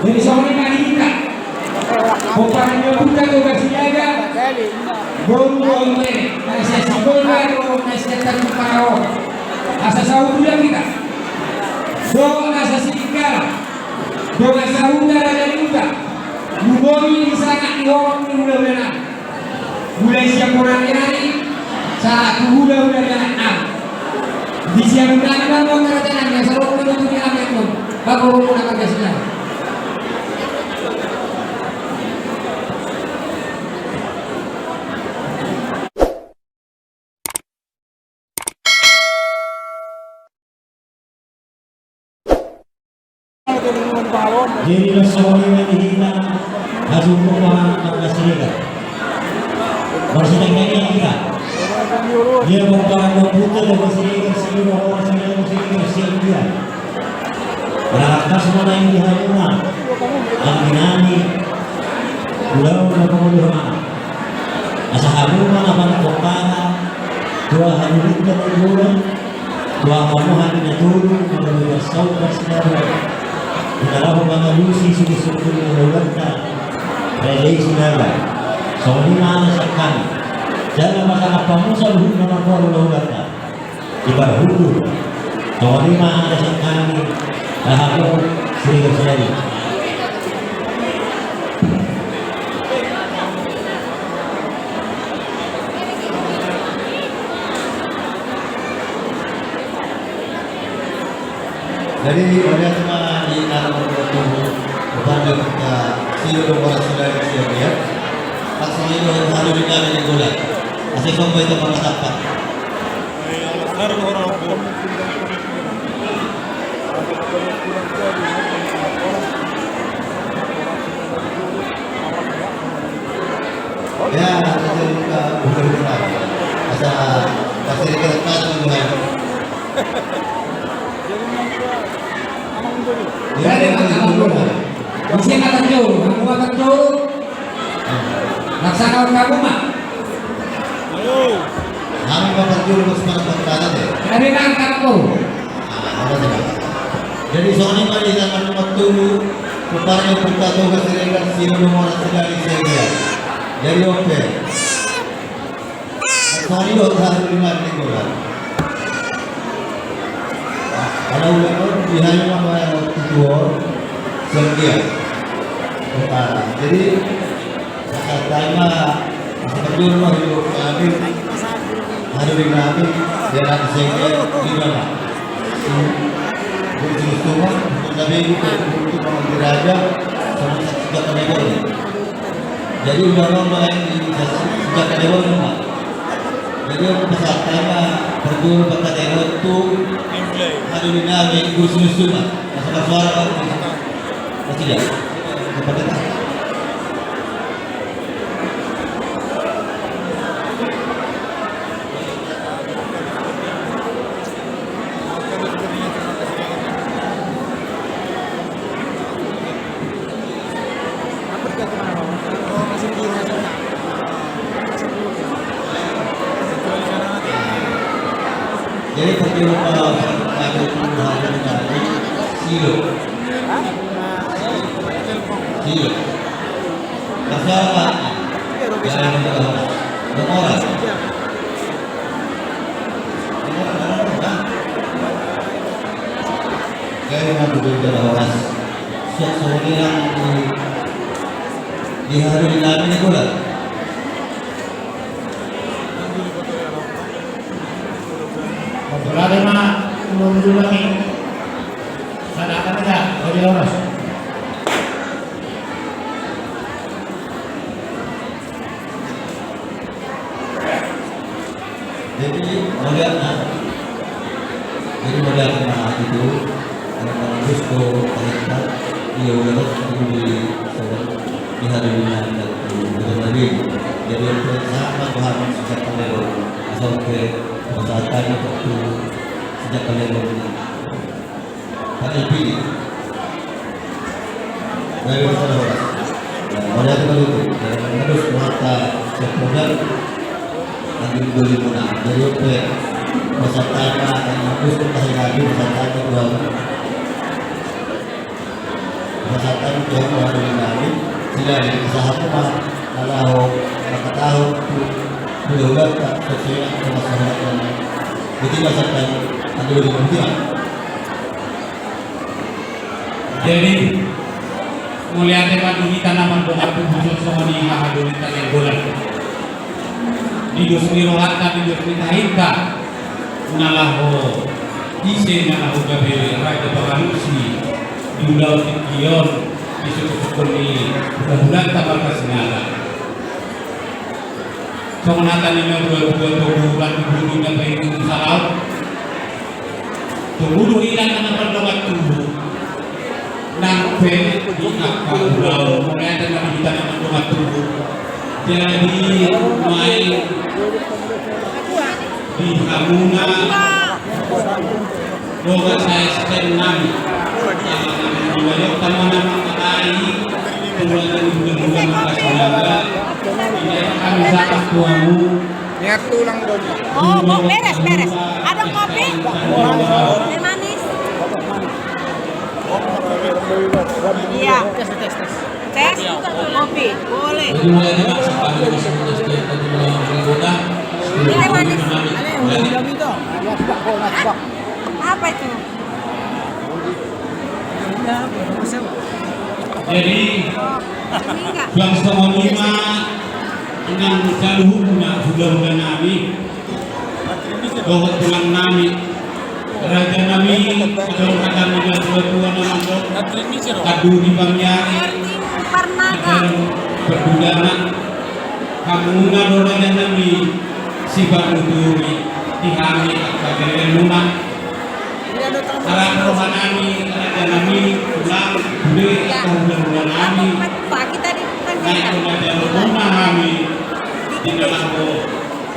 Jadi soalnya kali kita bukannya buka tugas siaga gol nasi sibolga nasi tadi paro asa sauda kita do asa sikala do sauda dari kita Mugomi di sana iong mudah-mudahan mulai siap orang hari saat mudah-mudahan di siang dan mau kerajaan yang selalu menuju di amat pun bagus pun akan kasihnya jadi seorang yang hilang hasil perubahan Nasriga bersihkan kita dia membawa komputer dan bersihkan seluruh orang bersihkan dia berangkat semua yang diharapkan Aminani Pulau Nakamuluhan Asahabuma Napan Kopana dua hadirin dan bulan dua kamuhan Naturu mengambil saudara saudara Ikaw mga lusi sinusunod ng lugar na relation nila. So, hindi maana sa kami. Diyan na makakapamu sa luhod na mga lugar na. Iba hulo. So, hindi maana sa kami. Lahapon, sila-sila. Jadi oleh teman di dalam bertemu kepada kita siapa orang sudah siap ya. Pasti itu harus kita menjelaskan. Asal sampai itu pada apa? Ya, jadi kita bukan asal pasti kita tahu dengan. ya ada masih kata jauh kamu akan jauh laksanakan kamu mah Kami bakal juru semangat perkara deh. dari angkat kamu Jadi soalnya mari jangan waktu keparnya kita tuh keseringan siapa orang sedang saya. Jadi oke. Soalnya lo harus lima minggu kan. Kalau ulang biasanya mana tujuh sekian. Jadi kata seperti rumah hidup kami ada di kami dia nanti saya di mana. Khusus rumah tapi untuk mengambil raja sama sejak kanebol. Jadi udah main di sejak kanebol rumah. Jadi pesawat tema berdua pakai kanebol tuh ada di nami khusus rumah. Masalah suara masih tidak. Kepada jadi perjuangan kami menghadapi dari silo, masyarakat yang orang, kami mampu berjalan orang, seorang di hari ini kami bulan. Berada mana menuju lagi sana akan ada dari orang. Jadi melihatnya, itu orang Gusto Alexander dia udah di hari ini dan lagi. Jadi sama Tuhan sejak kemarin sampai saat waktu sejak kalian pilih dari saudara pada kali itu harus mata sekolah lagi beli mana dari apa peserta yang harus kita lagi peserta kedua Kesehatan itu baru dinami sila yang usaha ko kalau nakataon puluhan tak sesuai dengan masalah yang itu masalah ada di dunia. Jadi melihat tempat ini tanaman bunga khusus sohoni mahadulita yang bulan di dusmi rohata di dusmi tahita nalaho isi nalaho gabe raja baganusi di ulau tikion di suku-suku ni bulan tabal kasinala somonatan ini dua bulan dulu dan itu salau tunggu hilang karena berdoa tubuh nampe di apa ulau mulai dengan kita dengan doa tubuh jadi main di Hamuna doa saya setengah di banyak teman-teman kai keluarga juga makasih ini kami saat tuamu Niat tulang dong. Oh, mau beres. Ada kopi? Teh manis. Iya. Tes kopi, boleh. Teh manis. Apa itu? jadi Enggak. jam 4:30 dengan kaluhuna sudah nami dohot tulang nami raja nami kalau kata dengan dua nama kadu di banyari Parnaga. berdudana kamuna do raja nami sifat uturi dihami akadere nuna arah rohanami raja nami tulang bude bulan nami Pagi tadi bukan naik kepada rumah kami di dalam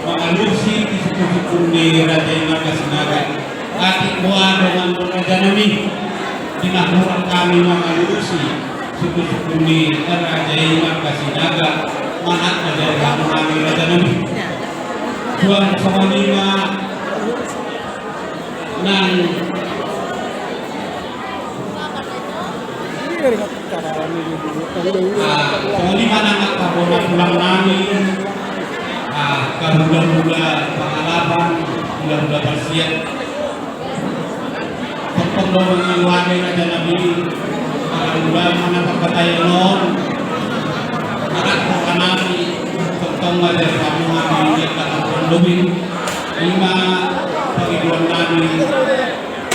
mengalusi di suku-suku di Raja Marga Sinaga atik buah dengan Raja Nami di nahmuran kami mengalusi suku-suku di Raja Marga Sinaga mahat Raja kami Raja Nami Tuhan sama lima nang soalnya mana nak kabona pulang nami kabulan-bulan pengalaman bulan-bulan bersiap pertolongan dengan wade Raja Nabi bulan mana pakatayon anak pokanami tentang dari kamu nami yang kata pendubin lima pagi-bulan nami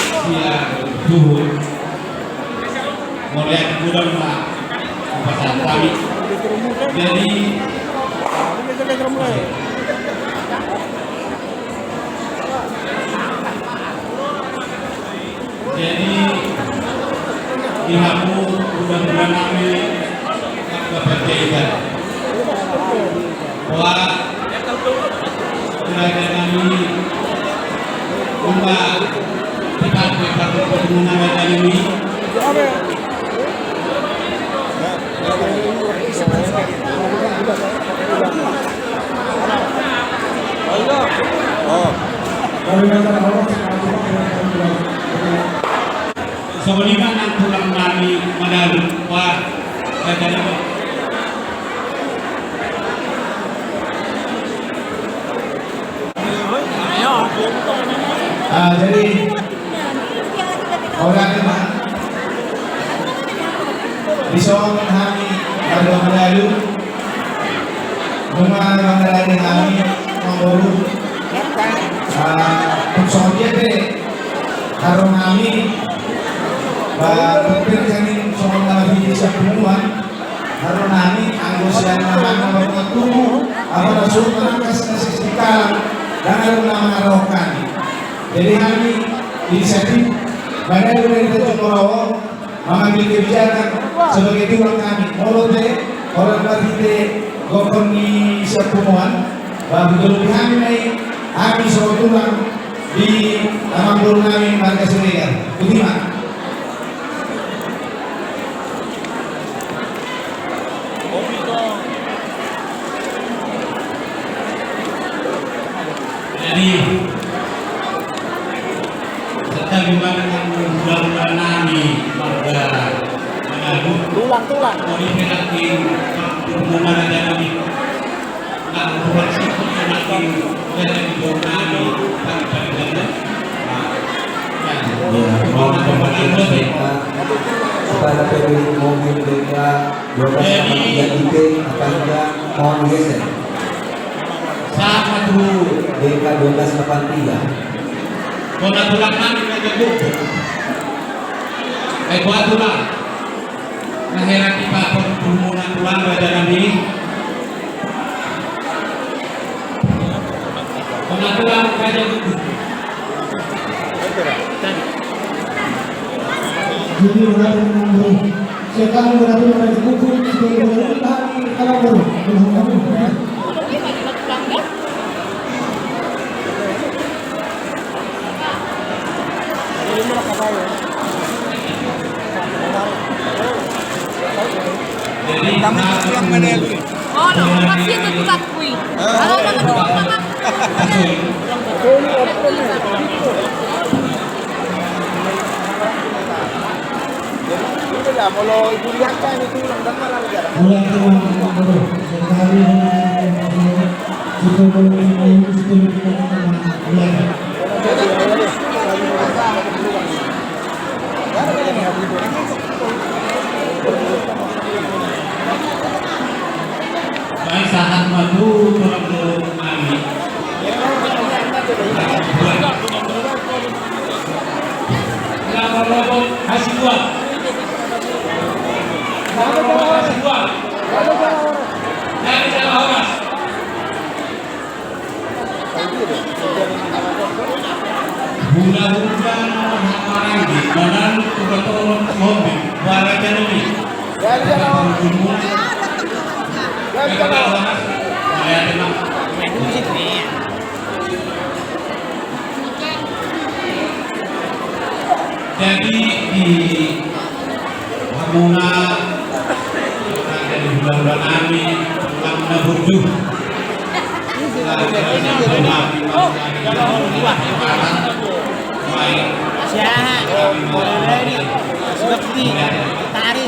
siap duhur mulai bulan pak pasal kami jadi di hamu bulan-bulan kami kepercayaan bahwa kerajaan kami rumah kita berpengguna raja ini Sebelumnya nang tulang nami menalu wah raja ini jadi orang lima di soal kami ada menalu rumah menalu kami membaru Soalnya deh kalau kami berpikir soal nabi Isa puluhan kalau kami anggota nama bertemu apa rasul menangkas nasistikal dan ada nama rohkan jadi kami inisiatif pada dari Jomorowo mengambil kebijakan sebagai tulang kami molote orang berhite gokon di Isa puluhan bahwa betul kami soal tulang di Amanggur kami Marga Sinaga Budiman. Jadi serta gimana bulan-bulan nami Marga Tulang. Mau diperakin hubungan ada kami. Nah, buat siapa yang nanti dari hubungan pagi-pagi dan Mohon komunikasi mereka kepada pemilik mobil BK 1283 IP apabila mohon geser sama tuh BK 1283. kona tulang mana kita jemput buat tulang nah heran kita hubungan tulang pada kami kona tulang kita jemput. Jadi berapa nomor? Sekarang berapa nomor buku? Sekarang berapa hari kalau baru? Jadi yang mana itu? Oh, no, pasti itu kita kui. Kalau udah kedua maka Kalau ibu lihat kan itu ulang malam jarang. Mulai keluar nomor. Sekali kita baik saat madu turun ke kami. Lama-lama hasil buat. Lama-lama hasil buat. Dari dalam awas. Bulan-bulan orang di badan turun mobil warga ekonomi. Jadi di Hamuna dari bulan-bulan Ami pulang menuju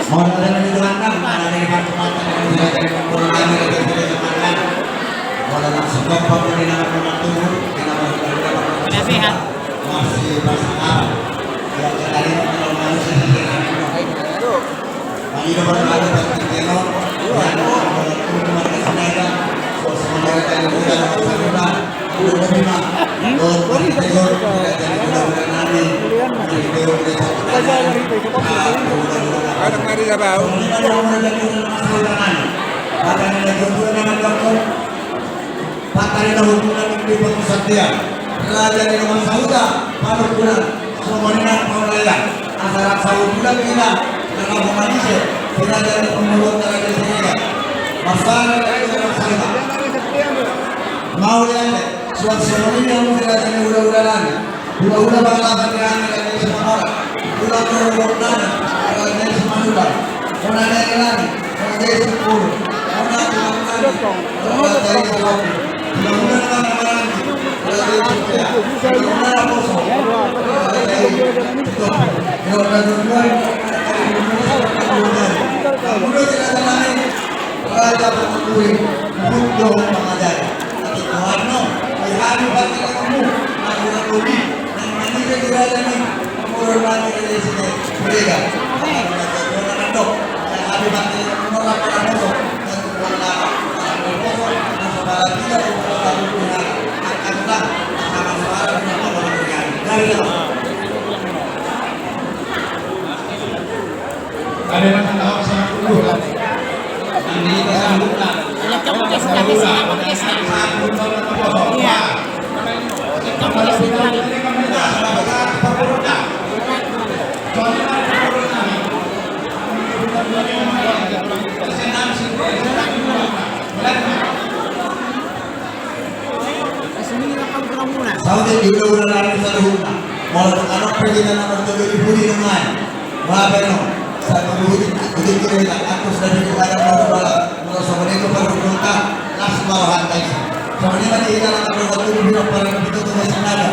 Modal yang digunakan ada dari kacamata yang sudah dari penggunaan yang sudah digunakan. Modal yang sebab pemerintah membantu sehat. masih bersama yang dari kalau manusia Bagi nomor ada bagi tengok dan keluarga senaga semuanya dari muda dan muda udah lima beri tegor dari muda nani dari tegor ada mari ya bau Patari na hubungan ng Pipang Satya Raja ni Rumah Sauda Panukulan Semuanya Paulaya Antara Saudulan kita Nakabumanisya Raja ni Pemulung Raja Siniga Masana Raja Sauda Maulian Suat semuanya yang Raja ni Ula-ulalan Ula-ula banglasan Raja ni Semanora Ula-ula Raja ni Semanura Una ni Lani Raja ni Sepuluh Una Tulang Raja ni Sepuluh Ada yang tahu sangat dulu. Ini disambut lah. Iya. Saudi di udah sa luhuna. Mula anak pergi na naman tuloy huli naman. Mabeno sa tuloy kita atos dari kepada Allah mula sa manito pagpunta las marahan tayo. Sa manito di ina lang ang tuloy bino para dito sa sanaga.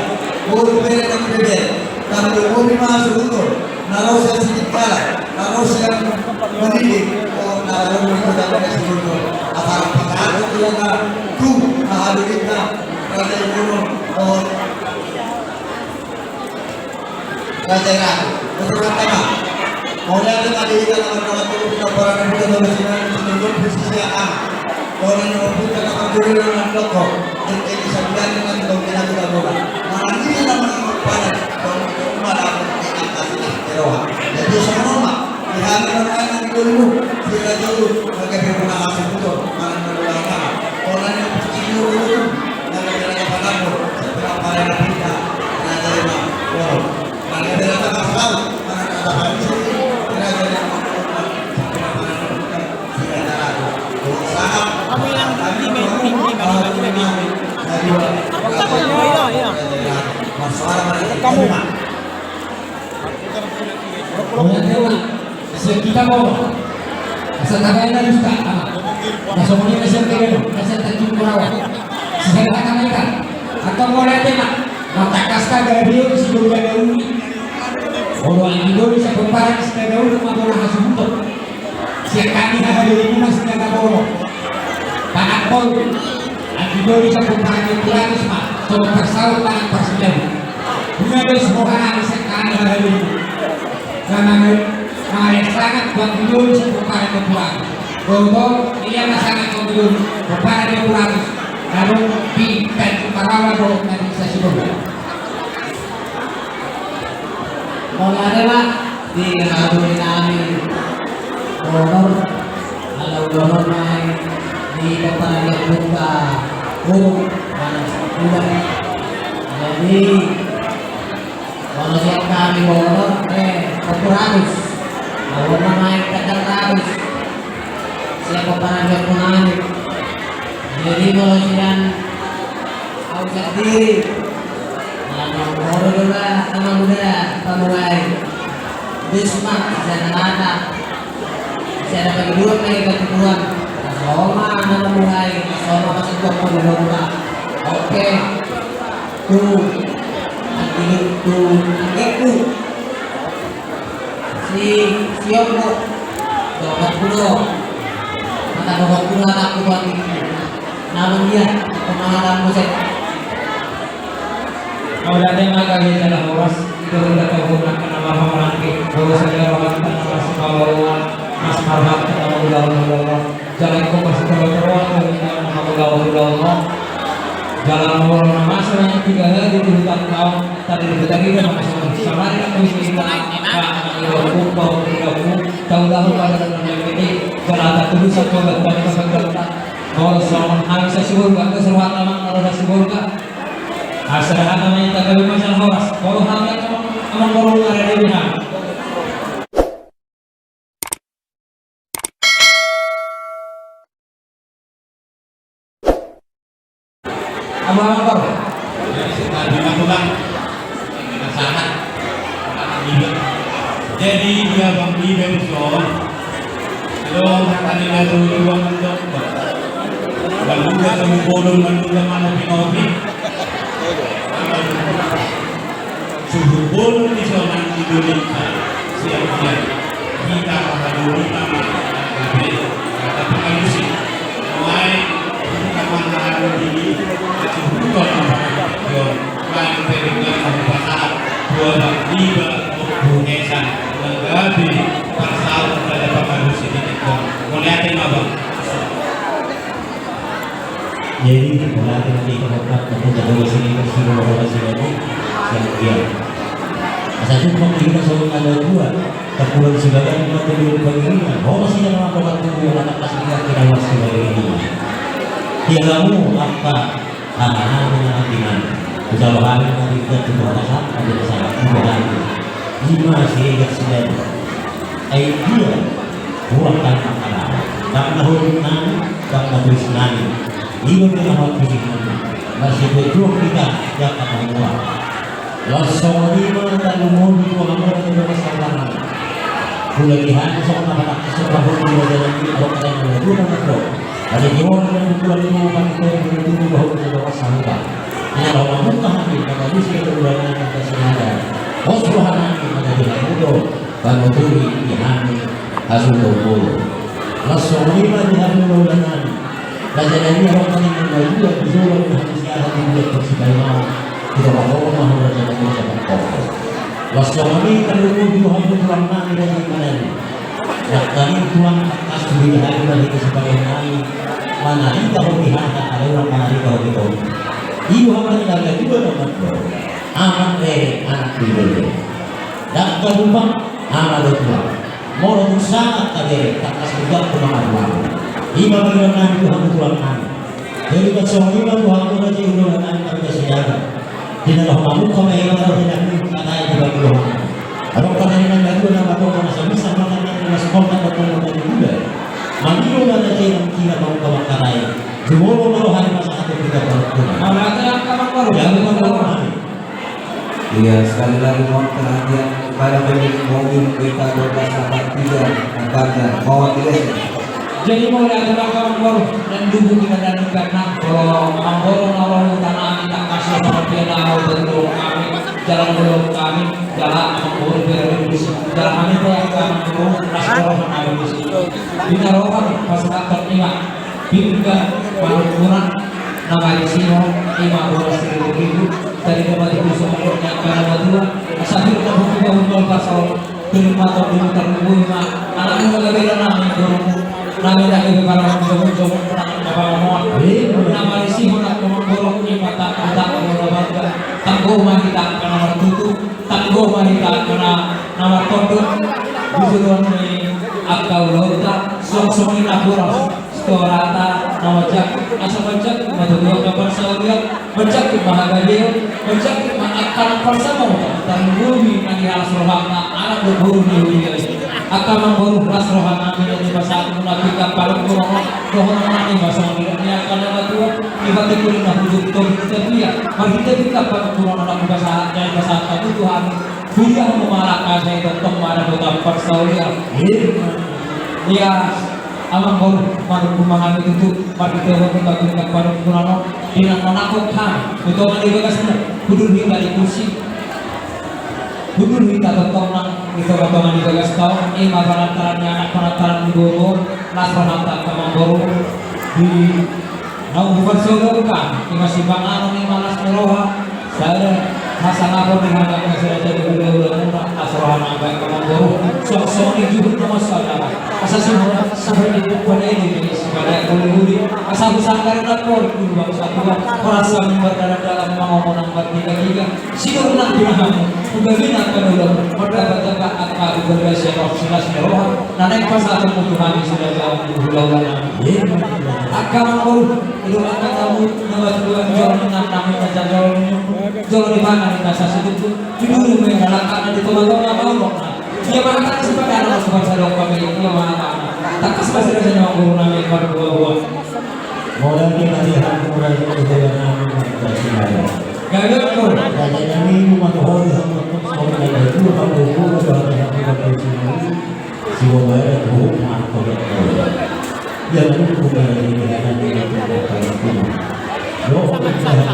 Puro pera ng bibel. Kami umumi masuk naruh saya sedikit kalah, naruh saya mendidik, naruh itu dalam seluruh asal pakai itu yang tu ahli kita kerana itu kajian betul tak? Mulai dari kita nama tu kita orang kita bersama seluruh posisi yang orang yang kita akan beri dengan lokal, jadi sebulan dengan kita kita boleh. Malam ini nama pada jadi semua pihak yang dulu tidak dulu bagi penggunaan sebetulnya malam berulangkan orang yang dulu dan ada pada setelah para kita ada lima orang dan ada tahu ada hadis tidak ada sangat Kami yang tinggi kamu kita mau asal tagay na lusta nasa muli na siya kaya nasa tatyong kurawa sila kami ka at ang wala tema matakas ka gabi si Duga Gauli o ang idol sa kumparan si Gauli mabula kasubuto siya kami na gabi mo si Gagaboro panakpol ang idol sa kumparan ng Pilatus ma so magpasaw pa ng pasilan umados mo ka na sa kami na gabi karena sangat kontinun kepada kepulang. Bahwa ia sangat kontinun kepada kepulang. Lalu di dan para lalu nanti saya sebut. Mengenai di hari kami honor kalau honor main di depan yang buka burung panas bulan. Jadi kalau yang kami honor Kapuratus, bahwa main kadang ratus, siapa para penganut. Jadi kalau siang ausat diri, lalu baru juga sama muda pemulai, bisma dan anak, saya dapat dua kali ketujuan, sama anak mulai, sama masih dua puluh. Oke, tuh, itu. Siap bu, dapat pulau, mata dapat pulau tak buat ini. Namun dia pengalaman musik. Kau datang lagi jalan horas itu sudah kau gunakan nama pemerangki. Bahwa saya orang nama sebawa mas marhab nama ulama. Jalan kau masih terus nama ulama. Jalan orang nama sebenarnya 3 hari di hutan kau tadi di hutan kita masih sama dengan musik tahu-tahu pada dalam ini berada tujuh satu berada pada kalau selama hari saya sibuk kan keseruan aman kalau saya sibuk kan asal namanya tak ada masalah horas kalau hal yang aman baru ada di mana apa sangat jadi dia bang di benson lo tadi ada dua mandok lalu dia temu bodol mandok mana pinopi suhu bodol di zona Indonesia siap-siap kita menghadiri nama kata pengalusi mulai kita menghadiri suhu bodol main dengan pasar dua tiga bunesan mengabi pasal pada pengalusi ini melihatin apa jadi mulai dari kelompok penjaga sini bersama orang sini yang dia asal itu kita selalu ada dua terpulang sebagai materi bagian orang sini yang melakukan tubuh anak aslinya kita masih bagian tiadamu apa hal-hal yang dengan kejauhan dari kedua rasa ada sangat mudah lima sehingga sembilan idea buatkan makanan tak nahurungan tak nahurisnani ibu kita hafizkan masih berjuang kita yang akan buat langsung lima dan umur itu amal itu masalah kuliah sok nak sekolah itu dalam orang yang dulu nak ada orang yang dulu itu kan itu bahwa itu masalah ini orang mudah hati kalau bisa keluarnya kita sengaja Osrohanani menjadi mudo Banuturi ihani Hasulobolo Lasonima di Hasulobolo Raja-raja orang yang juga disuruh manusia hati dia tersibaimau tidak mau mahal raja-raja dapat pokok Lasonami terlalu Tuhan tulang nani dari mana Yakni tulang atas diri hari dari kesebaimau mana hingga berpihak ada orang menari kau itu ibu akan jaga juga dapat pokok amat anak diri dan kerupak amat tulang mau sangat kadere tak kasih juga kemana Iba bagaimana Tuhan Tuhan kami. Jadi bersama iba Tuhan Tuhan aja udah kami pada sejarah. Tidak lah kamu kami iba kalau tidak kata itu bagi Tuhan. Kalau kata ini nanti aku nama Tuhan masih bisa makan nanti masih kontak bertemu dengan juga. Mami udah ada yang kira mau kawan karai. Jumlah mau hari masa satu tiga tahun. Mana ada kawan baru? Yang bukan kawan. Iya, sekali lagi mohon perhatian kepada pemilik mobil kereta 1283 Akarga mohon digeser. Jadi mulai ada kawan baru dan dulu kita dan karena kalau mangoro nawaru tanah kita kasih seperti yang mau tentu kami jalan belum kami jalan mangoro berlebih jalan kami yang kami turun rasul kami bina rokan pasal terima bingga mangkuran nama disino 15.000 dari kembali busuk yang karena berdua asal kita buka untuk pasal terima atau dimutar rumah anak muda beda nama dorong Nami lagi kalau mencoba apa mohon nama isi nak mengurung ini patah mencoba tangguh mahita karena tertutup tangguh mahita karena nama tondok disuruh ini akal lauta song-song ini kurang storata nama jak asal bajak matu kapan sahaja bajak bahagia bajak akan bersama tangguh ini asrohana anak berburu ni akan membunuh ras rohani menjadi bahasa munafik paling rohani bahasa ini akan ada dua ibadah kulina hidup kita dia mari kita buka pada Quran dan bahasa dan bahasa Tuhan dia memalak saya tentang mana kota persaulia dia amang baru baru memahami itu mari kita buka pada Quran dengan menakutkan betul ini bagasnya kudu di kursi Budul kita tentang kita berteman di bagas kau, makanan anak penataran guru, nasron tak kamanggoru di nau bukan seluruhkan, masih bangan ini malas meroha, saya masa ngapor dengan yang saya jadi guru nasron baik kamanggoru, sok ini juga masalah, asal semua sampai di pada ini sebagai guru, asal besar lapor guru bangsa tua, merasa berada dalam ngomong bertiga, siapa nak bilang Ugabina penulang berdapat akal berbagai silas meroha naik pasal kebutuhan sudah jauh bulan akal mau itu akan tahu nomor 2 jauh 6 macam jauh di mana kita sasut itu dulu mengalahkan di teman-teman mau dia mana seperti anak sebab saya kami itu mana tak masih ada yang guru nami berdua modal kita lihat mulai dari nama gagal kau Raja ini menghormati sama dengan itu kalau itu sudah ada yang si Wabaya itu makhluk yang itu bukan ini dengan itu loh saya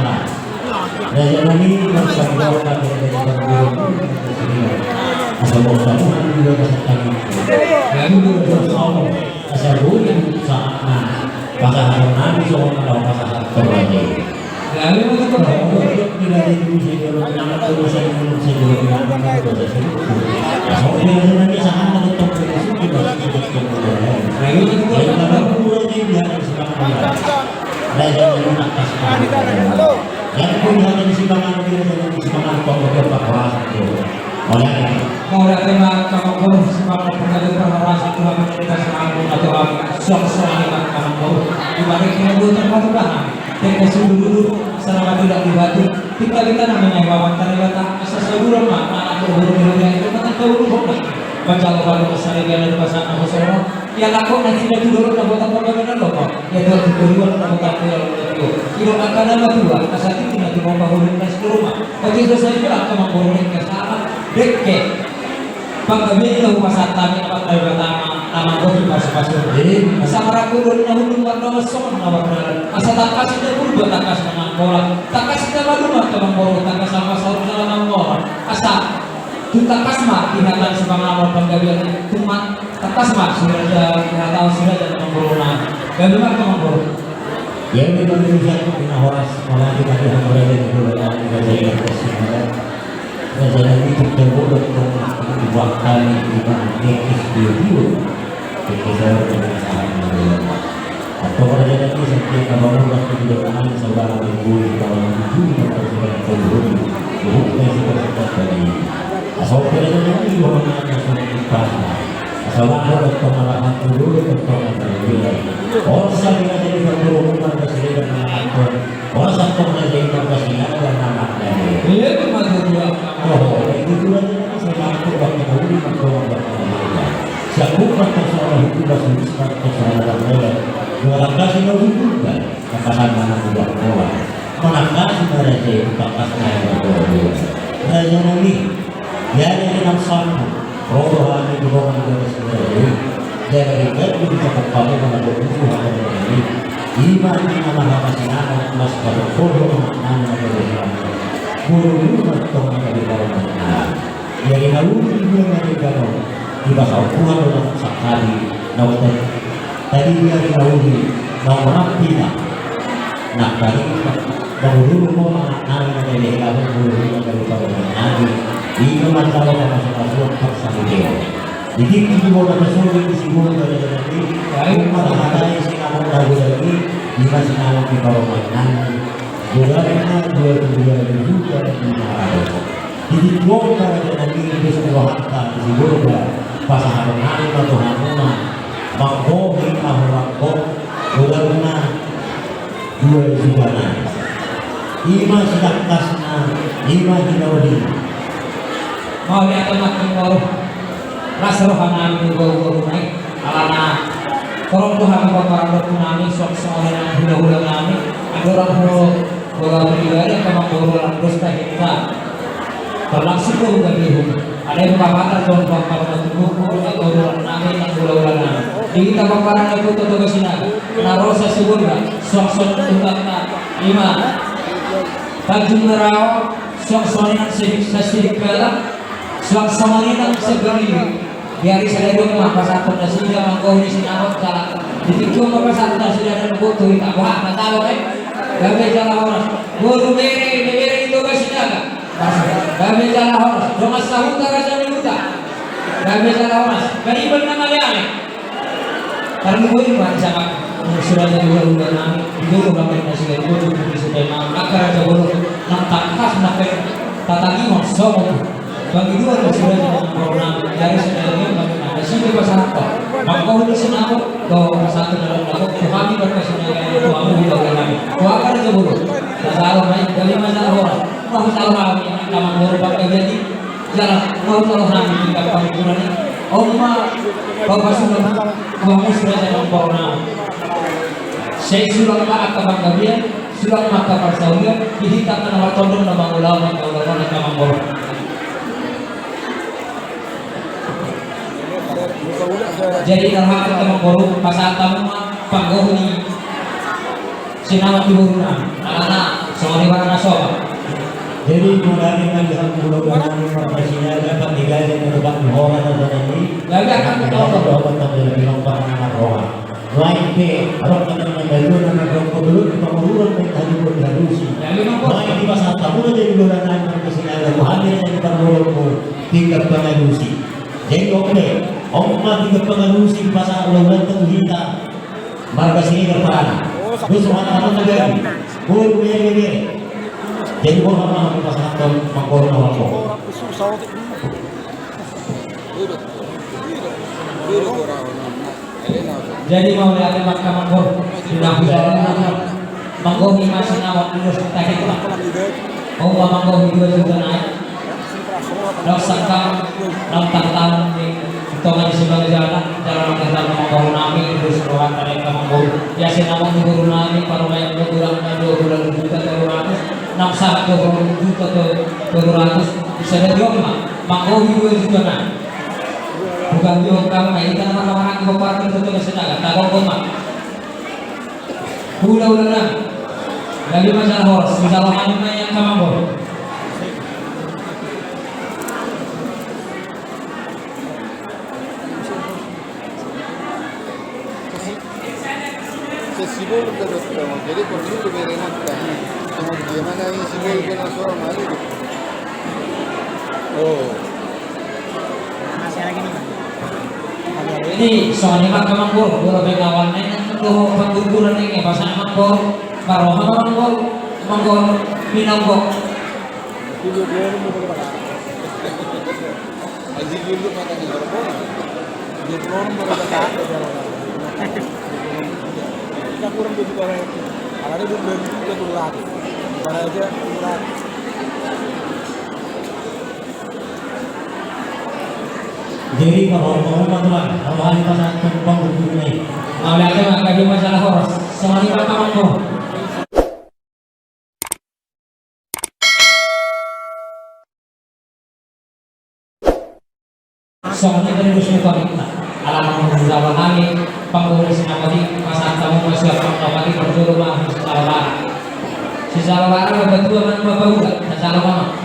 Raja ini mensampaikan dari asal bosan juga kesehatan yang itu bersama asal bukan saatnya bahkan hari nabi soal kalau masalah terjadi lalu itu tidak diuji kalau anak urusan manusia juga tidak ada soalnya nanti sangat menetap itu tidak lalu itu kalau pulau dia sekarang ada yang atas yang punya di sibangan dia di sibangan pokok apa oleh mau datang kamu baru sebagai pengajar perharasa Tuhan kita selalu atau sok-sok kamu baru dibalik kita dulu terpatuh kita dulu selama tidak dibantu kita namanya bawa tarikata asal sebulan anak berburu yang itu kan tahu dulu baca kalau besar yang ada pasal nama semua yang aku nanti tidak dulu anggota pembangunan loh ya dua tujuan anggota itu akan ada dua asal itu nanti mau bangun di rumah oke selesai juga akan membangun ke sana dekke paggabi ng pasatami at nama ko pasal sa marakulun na hulong warna masong na warna asa takas na bulba takas na bola takas na maluma ka ng bola takas sa masaw na ng bola asa Tuntak kasma pihatan semangat penggabian tumat takasma sudah tahu sudah dan mengguruna bagaimana mengguru yang memang berusaha kena horas malah kita yang berada di luar negara tersebut negara itu terbuat untuk waktu di mana itu kita berbicara atau pada jadi setiap kabar waktu kebijakan sebarang minggu kalau minggu atau sebarang tahun bukan seperti tadi asal kita jadi orang yang sudah asal ada pengalaman dulu orang saya jadi berhubungan dengan anak orang satu menjadi profesional dan anak dari iya cuma dua oh itu dua saya aku waktu dulu berkorban siapa persoalan itu masih persoalan mereka orang kasih tahu juga katakan mana buat orang mana kasih mereka itu bakas mereka berdua raja nabi ya yang enam satu roh ini dorongan dari sebenarnya jadi kita bisa kembali pada kebutuhan ini iman nama nama sinama mas pada kodoh nama dari guru atau dari orang jadi lalu dia mereka di bahasa Tuhan dalam sekali nawat tadi dia dikawini nomor tidak nah tadi dahulu mau anak dari kamu dulu dari kamu nabi ini masalah masuk sama dia jadi itu mau masuk di sini dari tadi baik masalah ada yang kamu tahu lagi di masih kamu di kamu nabi bulannya 2 juga di mana jadi dua kali nanti itu semua harta di sini pasangan nabi atau hamuna mangkohi mahurangko bulanna 2 juga ima sedang kasna ima dinawadi mau lihat makin baru ras rohana ini baru naik alana korong Tuhan bapak nami soal yang hula-hula nami ada orang hula pribadi yang baru terus kita terlangsung tuh dari ada yang bapak tahun bapak buku atau orang nami yang hula-hula nami di kita bapak itu tuh kesini narosa sebulan sok-sok tuntakna 5 Tanjung Merau sok-sokan sesidik kalah sok-sokan segeri dari saya rumah pas aku nasi dia mangkau di sini awak kalah di tiku apa saat nasi dia ada butuh tak wah tak tahu gabe jalan orang guru bere itu kasih naga gabe jalan orang rumah sahut raja minuta gabe jalan orang kali benar dia karena gue mah sama sudah jadi dulu nami dulu kami nasi dari gue dulu sudah nang akar aja bolu nang takas nak tatagi mau somo bagi dua lo sudah jadi nang dari sebenarnya kami ada sih pasar apa maka udah senang kalau satu dalam lagu kami berkasihnya kayak itu kamu udah kami gua akar aja bolu tahu main kali masalah orang mau salah kami kamu baru pakai jadi jalan mau salah kami tinggal kami kurang Oma bapak sudah kamu sudah dalam corona saya sudah tak akan menggabian sudah maka persaudaraan dihitakan nama condong nama ulama nama mengor jadi dalam hal mengor pasal tamu panggohni sinawat diburuna alana sorry warna soba jadi mulai dengan pulau-pulau Malaysia dapat digaji untuk orang ini lagi akan orang lebih lompat anak orang lain pe orang yang dulu nama dulu pemurun tadi berhalusi lain di pasar tamu jadi bulan anak kesini hadir di pemurun tingkat pengalusi jadi oke orang tingkat pengalusi pasar lawan kita marga sini berperan terus orang terjadi boleh jadi orang orang pasar tamu mengkorona waktu jadi mau lihat maka mangkor sudah mangkor ini masih nawat terus kita kita mau mangkor itu juga naik dok sangka dok tantan di tongan sebagai jalan kita mangkor nami terus ruang dari mangkor ya sinawat di guru nami para yang berkurang 2 juta 200 6 juta 200 bisa dari rumah mangkor 2 juta naik bukan yung kamay ita naman orang ibaparang ito na sinaga takong kuma hula-hula na lagi masalah horas misalnya kami na yung kamambor sibol ka dokter mo. Jadi perlu lebih enak kan. Gimana ini sibol ka na suara mali. Oh. Masih lagi nih, Pak. Ini soalnya mah kemanggur, gua begawan neng tuh pengguguran ini bahasa manggur, baroha manggur, manggur minanggur. Video mo ko ba? Aji dulu mata ni berapa? Dia belum berada di kita kurang begitu orang itu. Kalau dia belum kita turun para aja turun. Jadi kalau teman-teman, kalau hari pada tumpang begini, Mau lihat nggak lagi masalah horos, soalnya mah manggur. Soalnya dari musuh kita, alam menguzawa kami, pengurus namanya masa tamu masih pengawali berjuru mah secara warna betul mana bawa, secara mana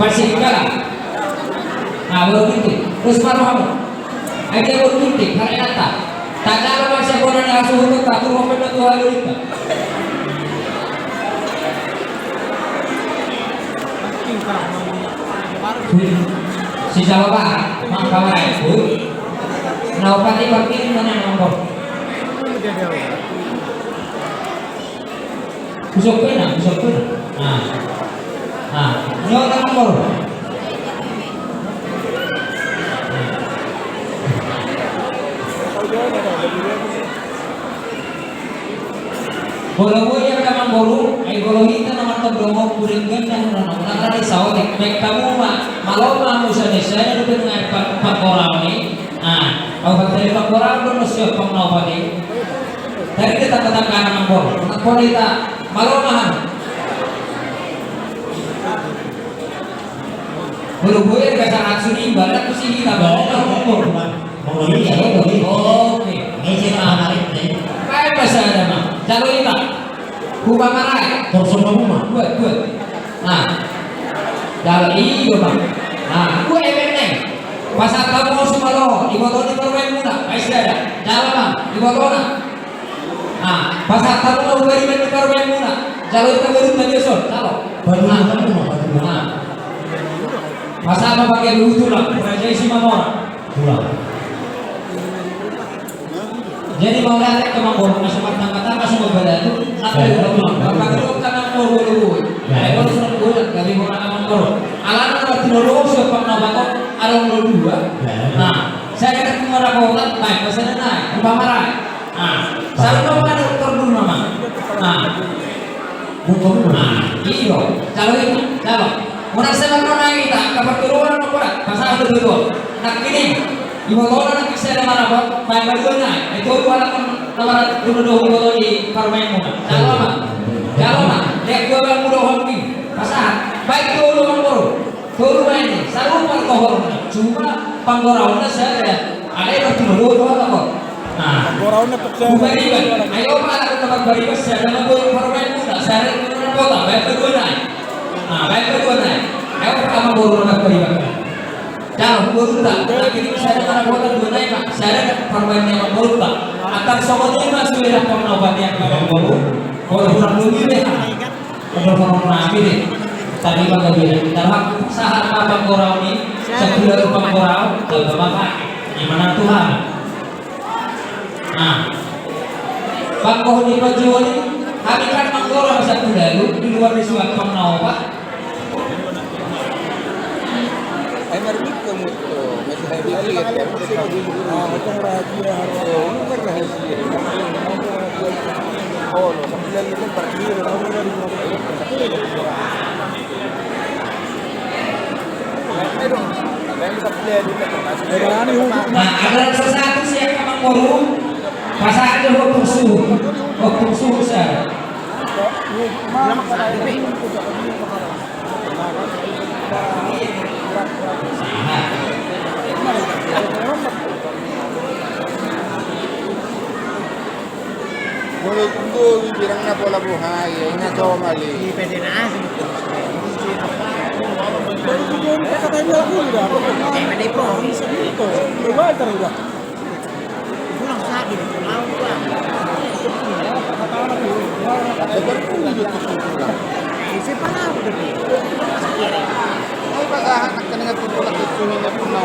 pasti kalah. Nah baru gitu, terus baru kamu, aja baru gitu, karena tak ada masih orang yang asuh itu tak turun pada dua hari itu. Si Jawa Barat, Mangkawai itu, naupati pergi mana nombor? Busuk pena. Nyoba nombor. Kalau yang kamu baru, kalau kita nama terdomok kuringgan yang nak risau, baik kamu malau mahu saya itu dengan empat orang ini. Kalau dari empat orang itu mesti pengenal padi. Dari kita katakan nombor, nombor kita malau mahan. Belum boleh kasar aksuni barat tu sih kita bawa nombor. Oke, ini menarik nih. Kayak bahasa ada mah. Jalo kita, buka marai. tersebut rumah. Buat. Nah, jalo iyo bang. Nah, gue eventnya. Pasal kamu semua lo, ibu tahu di permen muda. Baik ada. Jalo bang, ibu tahu nak. Nah, pasal kamu mau beri di permen muda. Jalo kita baru tadi sol. Jalo. Nah, pasal apa pakai lucu lah. Raja isi mamora. Pulang. Jadi mau lihat ke mangkor masuk matang-matang masuk berbeda itu apa yang ulang bapak itu kan mau dulu kalau sudah buat dari orang mangkor alam kalau tidak lulus ke pengawasan alam dua nah saya ketemu orang kota naik pesanan naik umpama nah saya mau ada dokter dulu mama nah iyo kalau itu kalau orang saya mau naik kita kabar turun apa pasal itu betul nak ini ibu tahu nak kisah mana apa main bajunya itu orang nama dulu ibu di permain muda kalau lihat dua orang muda hoki pasal baik dulu mangkoro ini selalu pangkohor cuma pangkoraunya saya ada yang dulu apa nah bukan iban ayo pak aku tempat beribadah saya nama dulu permain muda saya dengan kota baik kedua naik ayo pertama baru nak beribadah. Kalau guru tak, lagi saya ada buatan dua naik pak, saya ada permainan guru tak. Akan soalnya masuk dalam pengobat yang kamu guru, kalau kurang lebih deh, kalau kurang nabi deh. Tadi bang dia, dalam saat apa korau ini, sebulan rumah korau, kalau bapak, gimana Tuhan? Nah, bang kau di penjual ini, hari kan mangkorau satu lalu di luar di suatu pengobat. Emernik kamu tuh, masih happy ya. Itu rahasia harus. Bukan rahasia. Oh, sambil itu pergi orang dari Nah, ada sesuatu sih yang kamu korup, pasal ada waktu suhu saya. Boleh tunggu bilang na pola buhay, ina to mali. Pwede na Katanya aku udah. pwede po. Itu, coba terus. Pulang sakit, mau pulang. Ay, baka anak ka nga tutulak ito niya po na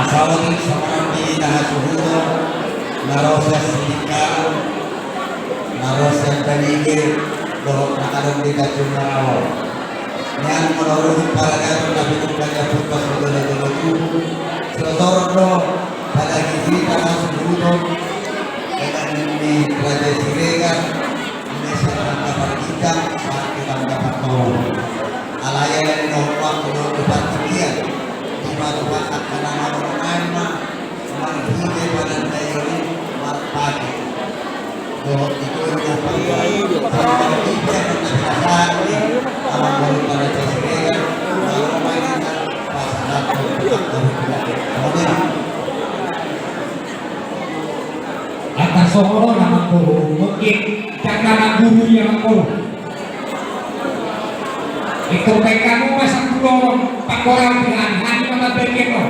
Sawadik seperti nahasuhudo, narosya sedikah, narosya kanigir, dohok nakadong di kacunaraw. Yang menurut para garo nabi kaya putas dulu Sodorno pada kita nahasuhudo, dengan ini Raja Siregar, Indonesia dapat kita, saat kita dapat tolong. Alaya yang nomor depan sekian. Marupakan anak-anak anak menghina badan dayoni marpati. Doa itu yang paling tidak terjadi. Alam baru pada jasirnya, lalu mainan pasangan atas solo nama guru mungkin karena guru yang guru itu kamu masa pulau Pak Korang dengan hanya nama berkeno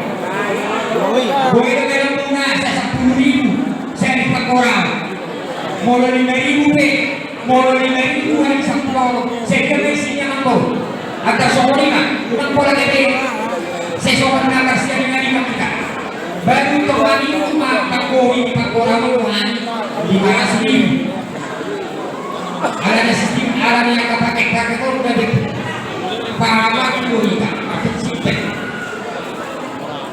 boleh dalam bunga saya 10.000 saya di Pak Korang mau 5.000 mau 5.000 hari sepuluh saya kemisinya aku atas solo ini bukan pola gede saya soal nakar siya dengan kita baru kembali rumah Pak Korang Tuhan 5.000 ada sistem alam yang kepakai itu udah pahala kita pakai sipet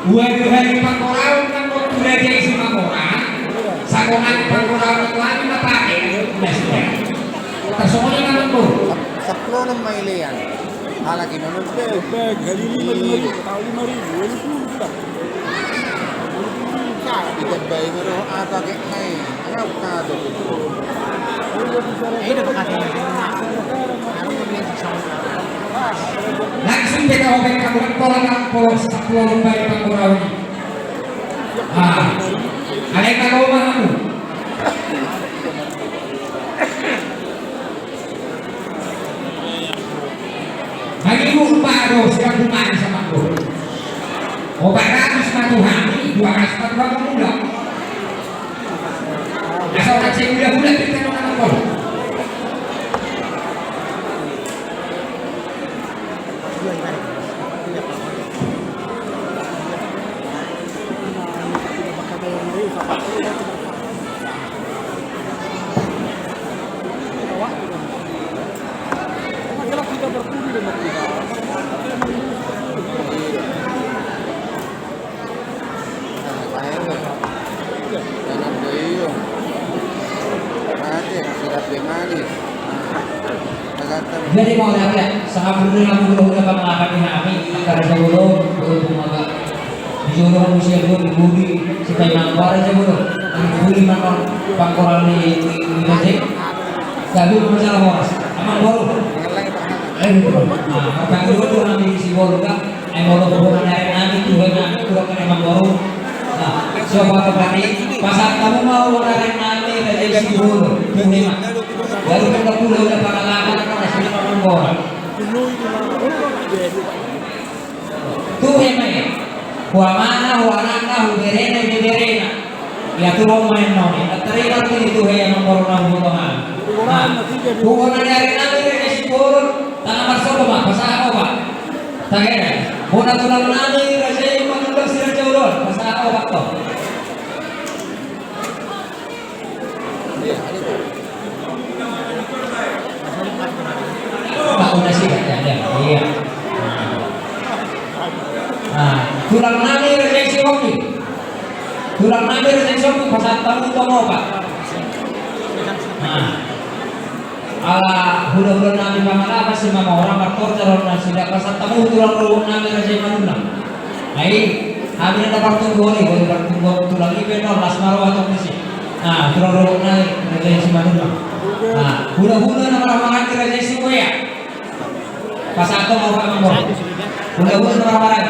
dua hari Pak Korang kan mau udah jadi sama orang sakongan Pak Korang itu lagi pakai udah sipet tersoalnya kan itu Sepuluh ng mailian. Halagi na nun. Gali 5,000, tao 5,000, ano po sila? Ikan bayi meron ata kay may. Ano ka do? Ay, napakati na. langsung kita open kaburan pola sa pulau bayi Pak Korang ini ada yang tahu mana bagi baru sedang dimana sama aku 400 Tuhan 200 kamu muda asal orang saya muda-muda kita dengan aku jadi mau lihat sangat benar mudah-mudah pengalaman kami antara jauh untuk maka dijolong usia gue dibudi supaya nangkar aja bodoh dibudi makan Pak Korang di Gajek tapi masalah horas aman baru nah dulu tuh nanti si baru kan mau bukan dari nanti tuh nanti kurang kan emang baru nah siapa berarti pasal kamu mau dari nanti dari si baru tuh hemat baru kita pulang udah pengalaman kan masih orang tuh hemat ya Huamana, huanana, huberena, ya tuh mau main noni. Terima tuh itu yang memperoleh butuhan. Nah, bukan dari nabi dari sepuluh tanah masuk pak, pasal apa pak? Tanya, bukan tulang nabi dari menunduk sirah jauh pasal apa pak toh? Pak udah sih ada, iya. Nah, tulang nabi rejeksi hoki. Tulang nabi rejeksi hoki pasal tamu itu mau pak. Nah, ala hula-hula namin pamalakas si mama orang martor jalan na sila kasatamu tulang ruang namin raja manuna ay kami na napartunggo ni kung partunggo tulang ibe no las maro atong nisi tulang ruang namin raja si manuna hula-hula na maramahan ki raja si kuya pasato mau ka mamor hula-hula na maramahan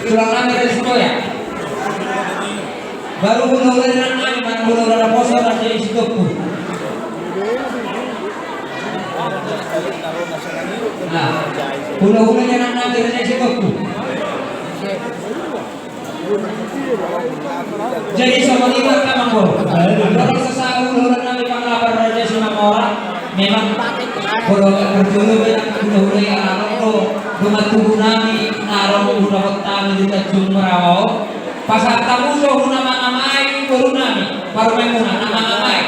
tulang namin raja si kuya baru hula-hula na namin man hula-hula na poso raja si tuku. Hula-hulanya nak nanti raja si tuku. Jadi sama lima kamang bro. Kalau sesaat hula-hula namin panglapar raja si mamora memang kalau berjulu banyak hula-hula yang alam lo dumatubo namin narong hula kami di Tanjung Merawau pasal tamu so huna mangamay guru namin baru main muna mangamay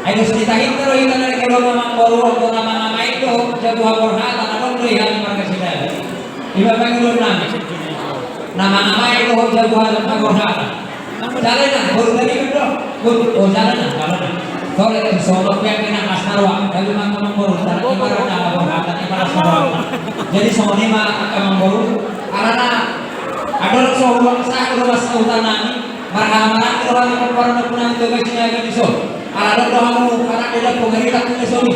ayo ceritahin terus kita dari kalau memang baru waktu nama-nama itu jatuh horhatan atau beli yang markasida iba pengulur namin nama-nama itu jatuh horhatan jalan na baru dari itu jalan na kalau itu solok yang kena asmarwa tapi memang baru jalan ibarat nama horhatan ibarat asmarwa jadi semua ini memang baru karena ada seorang sah rumah sautan nami marhaman kalau kami perempuan punya itu kasihnya akan disol ala kamu anak dia pengerita punya suami.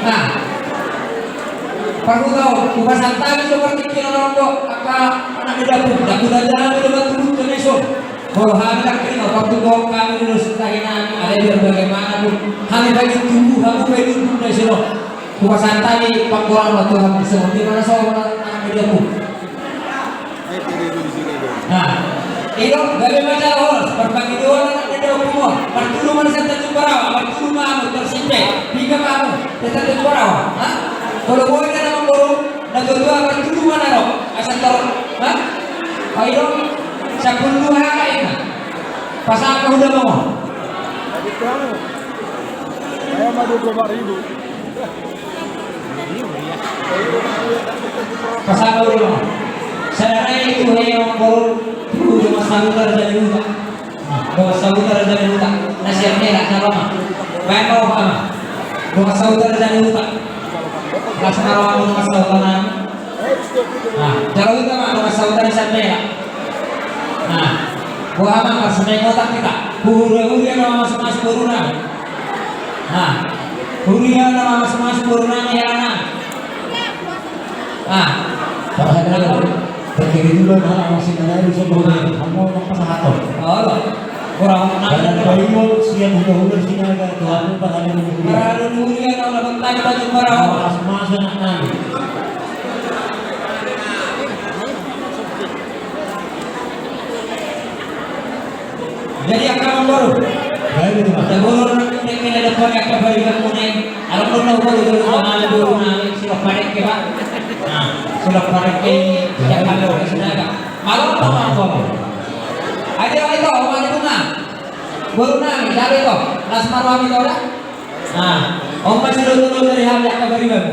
Nah, perlu tahu bukan santai seperti kita orang tua apa anak dia pun dah sudah jalan sudah turun ke mesok. Kalau hendak kita waktu kau kami dulu setahinan ada dia bagaimana pun kami bagi tumbuh kami bagi tumbuh dari sini. Bukan santai pangkuan waktu kami seperti mana seorang anak dia pun. Nah, itu bagaimana harus berbagi dua anak dia semua. Pertulungan sa Tanjung Barawa, pertulungan mo tersimpe, hingga kamu sa Tanjung Barawa. Kalau boleh ka naman bro, nagdudua pertulungan na ro, asal taro, ayo sa punduha kain na. Pasang ka udah mo. Saya mah 25.000. Pasang ka udah mo. Saya itu yang bro, dulu masalah dari lupa. Bawa saudara dari lupa, nasihat merah nama, baik bawa apa? Bawa saudara dari lupa, nasihat merah bawa saudara. Nah, kalau kita bawa saudara dari merah, nah, bawa apa? Persemai otak kita, huru-huru nama masuk burungan. Nah, huru nama masuk burungan yang mana? Nah, Padahal berdiri dulu hal masih menarik sebelumnya kamu orang pesahaton. Orang dan bayu siang hula-hula sinaga Tuhan padahal Para dunia na wala tayo Tanjung Barawa. mas anak nabi. Jadi akan baru. Baik itu mas. Tegurur nanti kita dapat kebaikan kuning. Alam pun tahu dulu mana dulu nanti sudah panik ke pak. Nah sudah panik ke yang kalau ke sinaga. Malam apa? Ada itu orang bunga. Baru nami dari itu. Lasmarwami itu dah. Nah, om masih dulu dari hal yang kebaikan.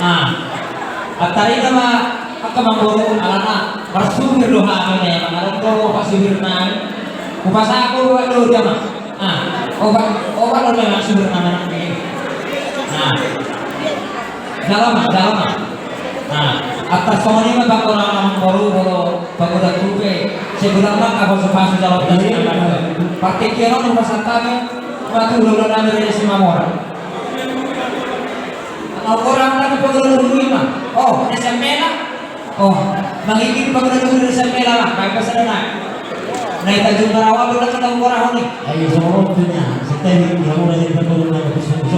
Nah, atari nama akamanguru alana bersumber doa ini ya mengarut kau pasubir nami. Kupasa aku dulu dia mah. Nah, obat lo memang sumber nama ini. Nah, dalam. Nah, atas semua ini bang orang baru baru kupe sebulan bang apa sepatu dalam dari mana? Partai kira nomor satu waktu dulu dari semua orang. Orang lagi pengen dulu mah. Oh, SMP lah. Oh, mangikir pengen dulu SMP lah. Baik pasal naik Tanjung Barawa dulu ketemu orang ni. Ayo semua punya setelah ini kamu lagi bertemu dengan besok.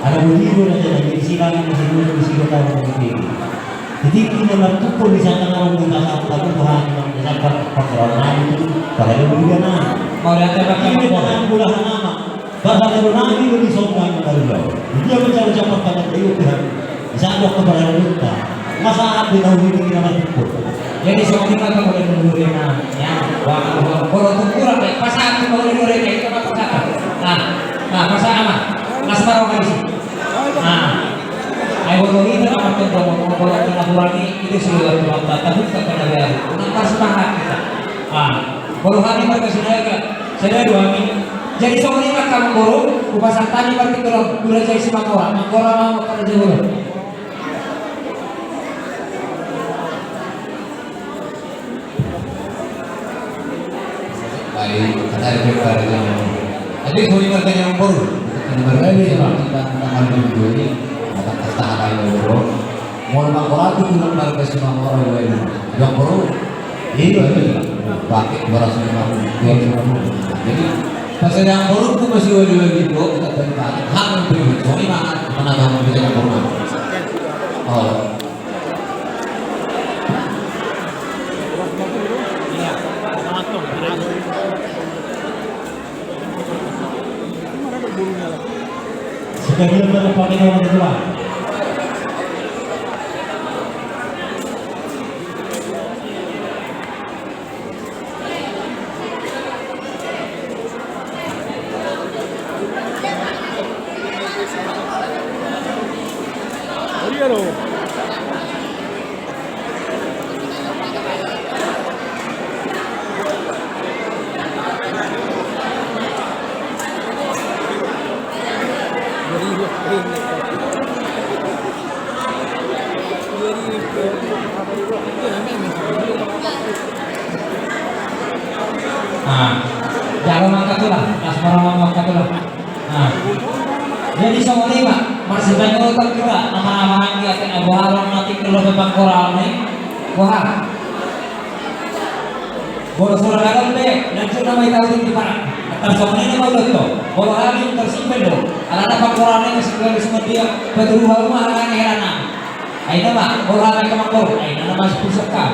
Ada begitu saja dari silangan di sini tahu begini. Jadi kita bertukar di sana orang kita satu Tuhan yang dapat pertolongan itu pada dunia mana. Mau lihat apa Ini dengan bulan nama. Bahasa Nabi itu disombong dari Allah. Dia mencapai pada Tuhan. Bisa kepada kita. Masa aku tahu ini kita bertukar. Jadi semua kita boleh mengurangi ya. Kalau tukuran pas aku boleh mengurangi kita apa? Nah, pas apa? Nasbar orang ini. Nah, ayo ini nama kalau kita kurangi itu sudah Tuhan tapi kita kena bayar. Nanti semangat kita. Kalau hari mereka saya 2 minggu Jadi soalnya kan kamu guru, kupasak tadi berarti kalau guru jadi si Mangora mau kerja guru. Baik, kata ada yang jadi kau ibaratkan yang baru, ibaratkan kita tanggal 7 ini akan pesta hari baru. Mau Mangora itu belum harga si Mangora yang baru. Iya, pakai 250. Jadi pas yang baru tuh masih wajib dulu kita pakai hak yang pribadi. Soalnya mana kamu bisa yang baru? Oh. Sebagian berpakai nomor kedua. Nah, jangan mangkatulah, asmara mangkatulah. Nah, jadi sama lima masih banyak utang kita nama-nama yang kita boharon nanti kalau memang koral nih, bohar. Bolos bolos dalam deh, dan sudah mau tahu di mana. Atas sama ini mau betul, bolos hari tersimpan dong. Ada apa koralnya masih kalau semua dia betul rumah orang yang heran. Aina mah bolos hari kemakor, aina nama pusaka.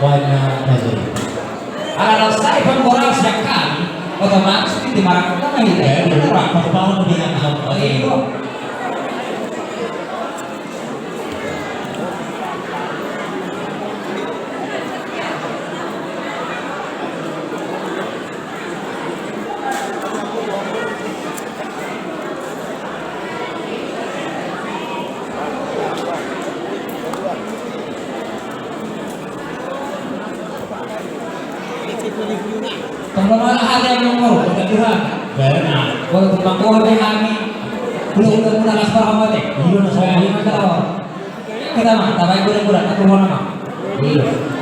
Banyak saja. Kalau saya pengkoral sejak kali, otomatis di marah kita mah Ya, itu orang. pertama dengan Itu Pengalaman ada yang mau ketuhan. Benar. Kalau tumpang kau ada kami, belum udah las para mati. Iya, nah, saya Kita mah, tapi kurang-kurang, aku mau nama. Iya.